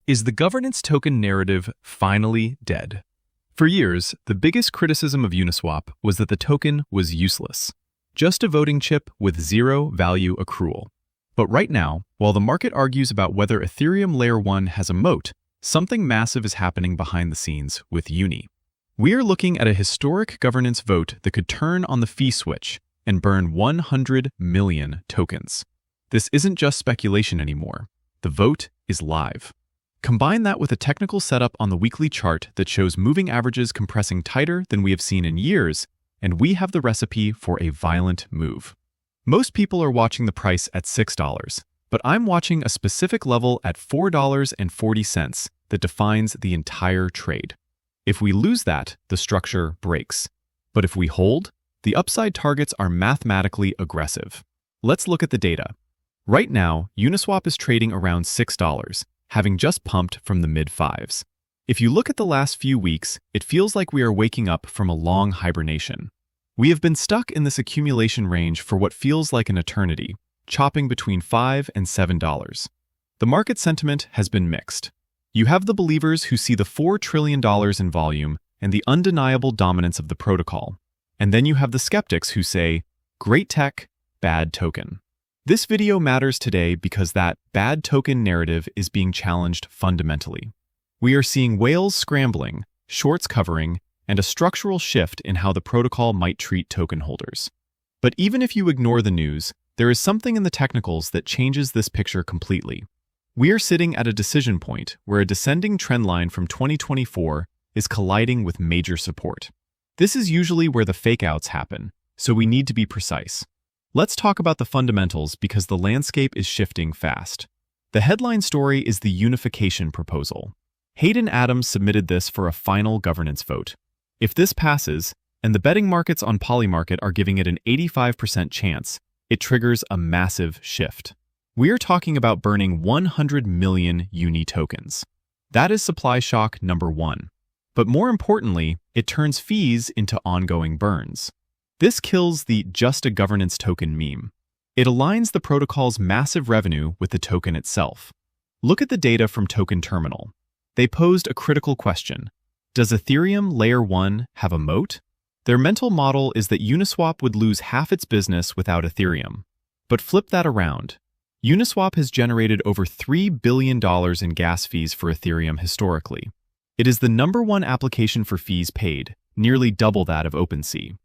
Is the governance token narrative finally dead? For years, the biggest criticism of Uniswap was that the token was useless, just a voting chip with zero value accrual. But right now, while the market argues about whether Ethereum Layer 1 has a moat, something massive is happening behind the scenes with UNI. We are looking at a historic governance vote that could turn on the fee switch and burn 100 million tokens. This isn't just speculation anymore. The vote is live. Combine that with a technical setup on the weekly chart that shows moving averages compressing tighter than we have seen in years, and we have the recipe for a violent move. Most people are watching the price at $6, but I'm watching a specific level at $4.40 that defines the entire trade. If we lose that, the structure breaks. But if we hold, the upside targets are mathematically aggressive. Let's look at the data. Right now, Uniswap is trading around $6, having just pumped from the mid-fives. If you look at the last few weeks, it feels like we are waking up from a long hibernation. We have been stuck in this accumulation range for what feels like an eternity, chopping between $5 and $7. The market sentiment has been mixed. You have the believers who see the $4 trillion in volume and the undeniable dominance of the protocol. And then you have the skeptics who say, great tech, bad token. This video matters today because that bad token narrative is being challenged fundamentally. We are seeing whales scrambling, shorts covering, and a structural shift in how the protocol might treat token holders. But even if you ignore the news, there is something in the technicals that changes this picture completely. We are sitting at a decision point where a descending trend line from 2024 is colliding with major support. This is usually where the fake-outs happen, so we need to be precise. Let's talk about the fundamentals because the landscape is shifting fast. The headline story is the Unification proposal. Hayden Adams submitted this for a final governance vote. If this passes, and the betting markets on Polymarket are giving it an 85% chance, it triggers a massive shift. We are talking about burning 100 million UNI tokens. That is supply shock number one. But more importantly, it turns fees into ongoing burns. This kills the just a governance token meme. It aligns the protocol's massive revenue with the token itself. Look at the data from Token Terminal. They posed a critical question. Does Ethereum Layer 1 have a moat? Their mental model is that Uniswap would lose half its business without Ethereum. But flip that around. Uniswap has generated over $3 billion in gas fees for Ethereum historically. It is the #1 application for fees paid, nearly double that of OpenSea.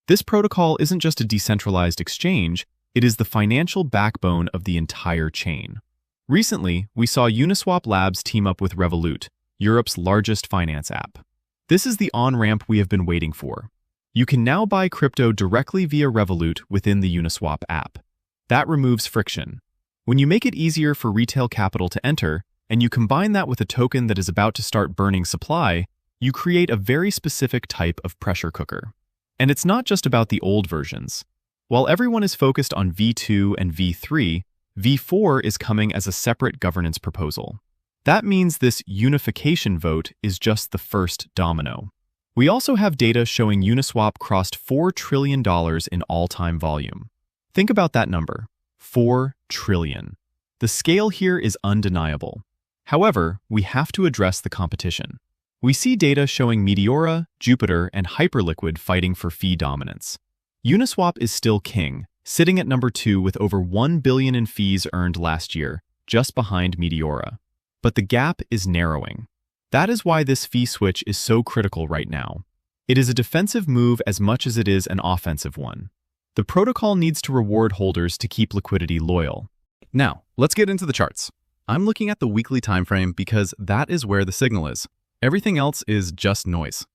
This protocol isn't just a decentralized exchange, it is the financial backbone of the entire chain. Recently, we saw Uniswap Labs team up with Revolut, Europe's largest finance app. This is the on-ramp we have been waiting for. You can now buy crypto directly via Revolut within the Uniswap app. That removes friction. When you make it easier for retail capital to enter, and you combine that with a token that is about to start burning supply, you create a very specific type of pressure cooker. And it's not just about the old versions. While everyone is focused on V2 and V3, V4 is coming as a separate governance proposal. That means this unification vote is just the first domino. We also have data showing Uniswap crossed $4 trillion in all-time volume. Think about that number, 4 trillion. The scale here is undeniable. However, we have to address the competition. We see data showing Meteora, Jupiter, and Hyperliquid fighting for fee dominance. Uniswap is still king, sitting at number 2 with over $1 billion in fees earned last year, just behind Meteora. But the gap is narrowing. That is why this fee switch is so critical right now. It is a defensive move as much as it is an offensive one. The protocol needs to reward holders to keep liquidity loyal. Now, let's get into the charts. I'm looking at the weekly time frame because that is where the signal is. Everything else is just noise.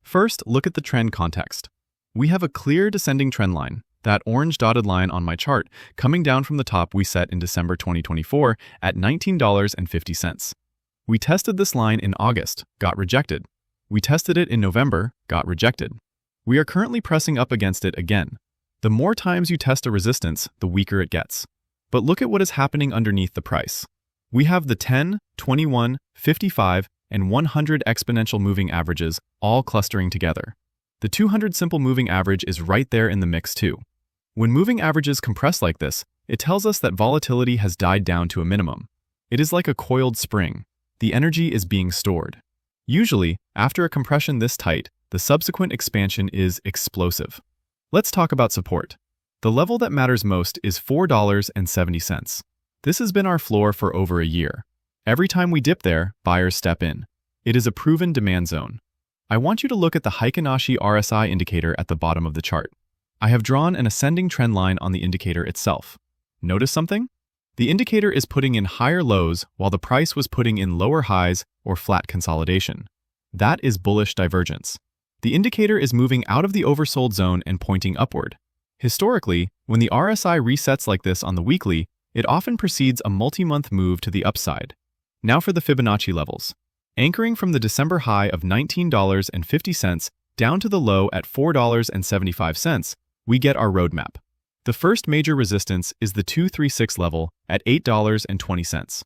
First, look at the trend context. We have a clear descending trend line, that orange dotted line on my chart, coming down from the top we set in December 2024 at $19.50. We tested this line in August, got rejected. We tested it in November, got rejected. We are currently pressing up against it again. The more times you test a resistance, the weaker it gets. But look at what is happening underneath the price. We have the 10, 21, 55, and 100 exponential moving averages all clustering together. The 200 simple moving average is right there in the mix too. When moving averages compress like this, it tells us that volatility has died down to a minimum. It is like a coiled spring. The energy is being stored. Usually, after a compression this tight, the subsequent expansion is explosive. Let's talk about support. The level that matters most is $4.70. This has been our floor for over a year. Every time we dip there, buyers step in. It is a proven demand zone. I want you to look at the Heikin-Ashi RSI indicator at the bottom of the chart. I have drawn an ascending trend line on the indicator itself. Notice something? The indicator is putting in higher lows while the price was putting in lower highs or flat consolidation. That is bullish divergence. The indicator is moving out of the oversold zone and pointing upward. Historically, when the RSI resets like this on the weekly, it often precedes a multi-month move to the upside. Now for the Fibonacci levels. Anchoring from the December high of $19.50 down to the low at $4.75, we get our roadmap. The first major resistance is the 236 level at $8.20.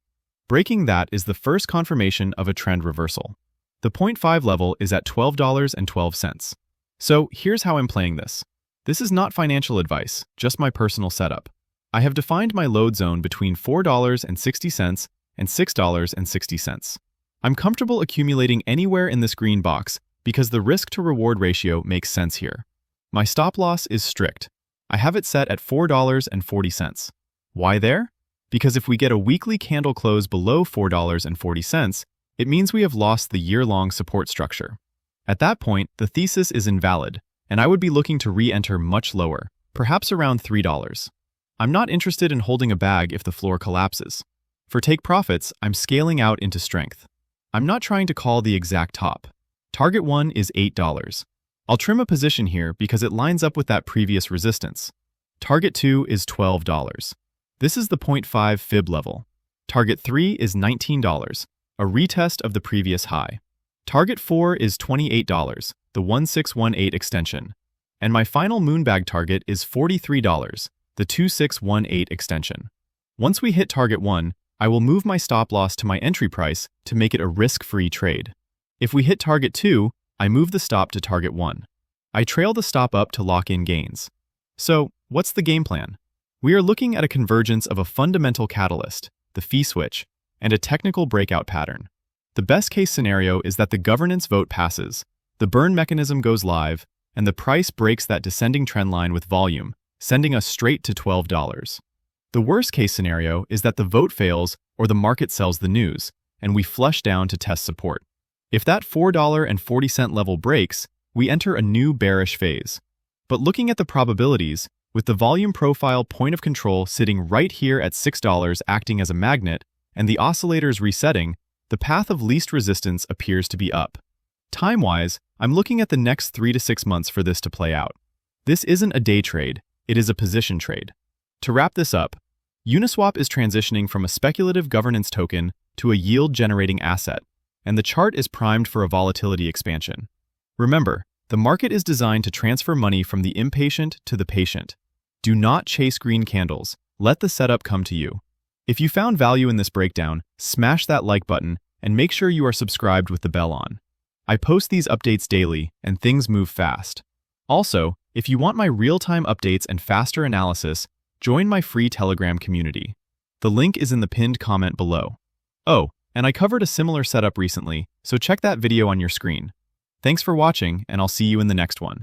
Breaking that is the first confirmation of a trend reversal. The 0.5 level is at $12.12. So here's how I'm playing this. This is not financial advice, just my personal setup. I have defined my load zone between $4.60 and $6.60. I'm comfortable accumulating anywhere in this green box because the risk-to-reward ratio makes sense here. My stop loss is strict. I have it set at $4.40. Why there? Because if we get a weekly candle close below $4.40, it means we have lost the year-long support structure. At that point, the thesis is invalid, and I would be looking to re-enter much lower, perhaps around $3. I'm not interested in holding a bag if the floor collapses. For take profits, I'm scaling out into strength. I'm not trying to call the exact top. Target 1 is $8. I'll trim a position here because it lines up with that previous resistance. Target 2 is $12. This is the 0.5 fib level. Target 3 is $19, a retest of the previous high. Target 4 is $28, the 1618 extension. And my final moonbag target is $43, the 2618 extension. Once we hit target 1, I will move my stop loss to my entry price to make it a risk-free trade. If we hit target 2, I move the stop to target 1. I trail the stop up to lock in gains. So, what's the game plan? We are looking at a convergence of a fundamental catalyst, the fee switch, and a technical breakout pattern. The best-case scenario is that the governance vote passes, the burn mechanism goes live, and the price breaks that descending trend line with volume, sending us straight to $12. The worst-case scenario is that the vote fails or the market sells the news, and we flush down to test support. If that $4.40 level breaks, we enter a new bearish phase. But looking at the probabilities, with the volume profile point of control sitting right here at $6 acting as a magnet, and the oscillators resetting, the path of least resistance appears to be up. Time-wise, I'm looking at the next 3 to 6 months for this to play out. This isn't a day trade, it is a position trade. To wrap this up, Uniswap is transitioning from a speculative governance token to a yield-generating asset, and the chart is primed for a volatility expansion. Remember, the market is designed to transfer money from the impatient to the patient. Do not chase green candles, let the setup come to you. If you found value in this breakdown, smash that like button and make sure you are subscribed with the bell on. I post these updates daily, and things move fast. Also, if you want my real-time updates and faster analysis, join my free Telegram community. The link is in the pinned comment below. Oh, and I covered a similar setup recently, so check that video on your screen. Thanks for watching, and I'll see you in the next one.